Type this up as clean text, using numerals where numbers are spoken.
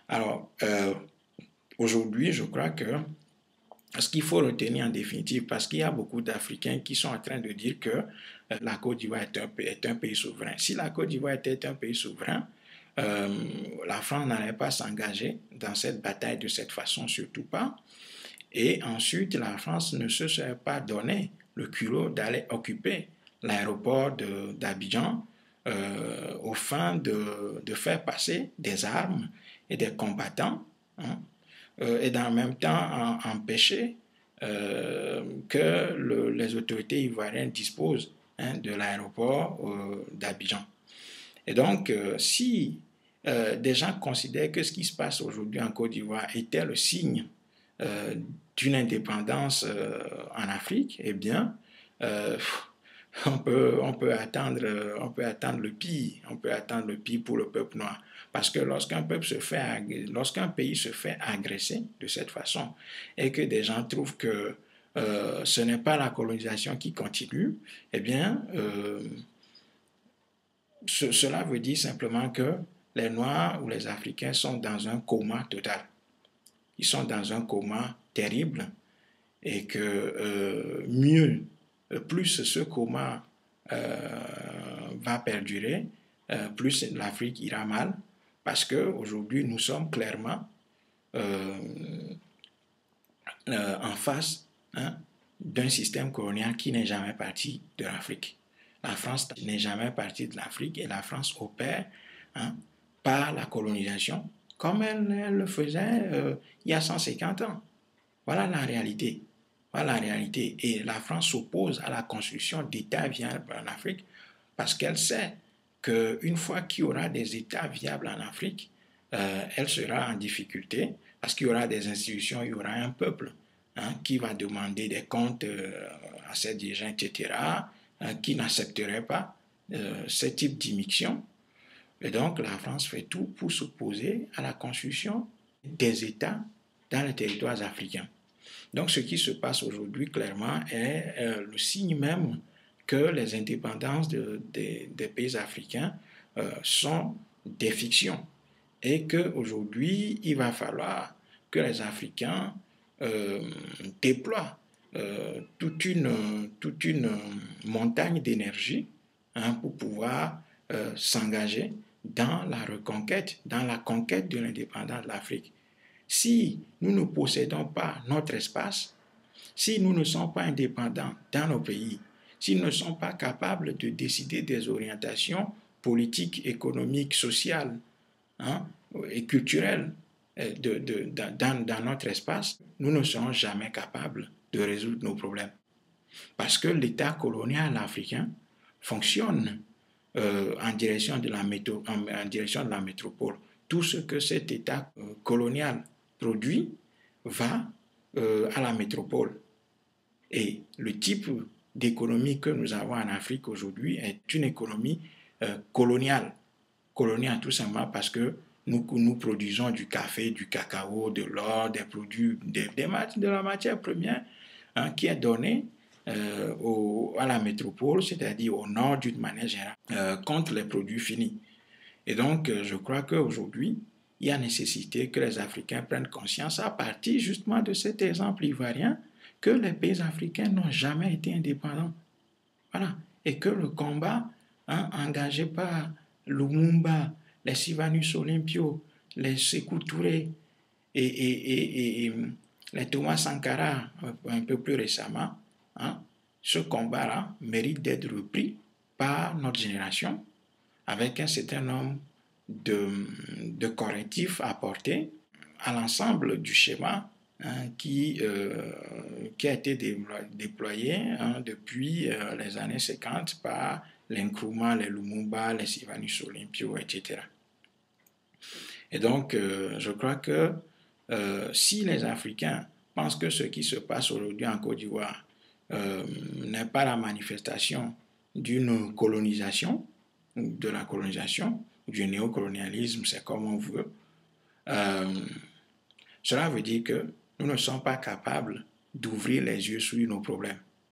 Alors, aujourd'hui, je crois que ce qu'il faut retenir en définitive, parce qu'il y a beaucoup d'Africains qui sont en train de dire que la Côte d'Ivoire est un pays souverain. Si la Côte d'Ivoire était un pays souverain, euh, la France n'allait pas s'engager dans cette bataille de cette façon, surtout pas. Et ensuite, la France ne se serait pas donné le culot d'aller occuper l'aéroport d'Abidjan aux fins de faire passer des armes et des combattants, hein, et en même temps empêcher que les autorités ivoiriennes disposent, hein, de l'aéroport d'Abidjan. Et donc, si des gens considèrent que ce qui se passe aujourd'hui en Côte d'Ivoire était le signe euh, d'une indépendance en Afrique, eh bien, euh, on peut attendre le pire, on peut attendre le pire pour le peuple noir. Parce que lorsqu'un pays se fait agresser de cette façon et que des gens trouvent que ce n'est pas la colonisation qui continue, eh bien, cela veut dire simplement que les Noirs ou les Africains sont dans un coma total. Ils sont dans un coma terrible et que plus ce coma va perdurer, plus l'Afrique ira mal, parce qu'aujourd'hui, nous sommes clairement euh, en face, hein, d'un système colonial qui n'est jamais parti de l'Afrique. La France n'est jamais partie de l'Afrique et la France opère, hein, par la colonisation comme elle le faisait il y a 150 ans. Voilà la réalité. Voilà la réalité. Et la France s'oppose à la construction d'États viables en Afrique parce qu'elle sait qu'une fois qu'il y aura des États viables en Afrique, elle sera en difficulté parce qu'il y aura des institutions, il y aura un peuple, hein, qui va demander des comptes à ses dirigeants, etc., hein, qui n'accepterait pas ce type d'immixtion. Et donc, la France fait tout pour s'opposer à la construction des États dans les territoires africains. Donc, ce qui se passe aujourd'hui, clairement, est le signe même que les indépendances des pays africains sont des fictions et qu'aujourd'hui, il va falloir que les Africains déploient toute une montagne d'énergie, hein, pour pouvoir s'engager dans la reconquête, dans la conquête de l'indépendance de l'Afrique. Si nous ne possédons pas notre espace, si nous ne sommes pas indépendants dans nos pays, si nous ne sommes pas capables de décider des orientations politiques, économiques, sociales, hein, et culturelles dans notre espace, nous ne serons jamais capables de résoudre nos problèmes. Parce que l'État colonial africain fonctionne en direction de en direction de la métropole. Tout ce que cet État colonial produit va à la métropole. Et le type d'économie que nous avons en Afrique aujourd'hui est une économie coloniale. Coloniale tout simplement parce que nous produisons du café, du cacao, de l'or, des produits, de la matière première, hein, qui est donnée à la métropole, c'est-à-dire au nord d'une manière générale, contre les produits finis. Et donc, je crois qu'aujourd'hui, il y a nécessité que les Africains prennent conscience à partir justement de cet exemple ivoirien que les pays africains n'ont jamais été indépendants. Voilà. Et que le combat, hein, engagé par Lumumba, les Sylvanus Olympio, les Sékou Touré et les Thomas Sankara un peu plus récemment, hein, ce combat-là mérite d'être repris par notre génération avec un certain nombre de correctifs apportés à l'ensemble du schéma, hein, qui a été déployé, hein, depuis les années 50 par les Nkrumah, les Lumumba, les Sylvanus Olympio, etc. Et donc, je crois que si les Africains pensent que ce qui se passe aujourd'hui en Côte d'Ivoire n'est pas la manifestation d'une colonisation, de la colonisation, du néocolonialisme, c'est comme on veut, cela veut dire que nous ne sommes pas capables d'ouvrir les yeux sur nos problèmes.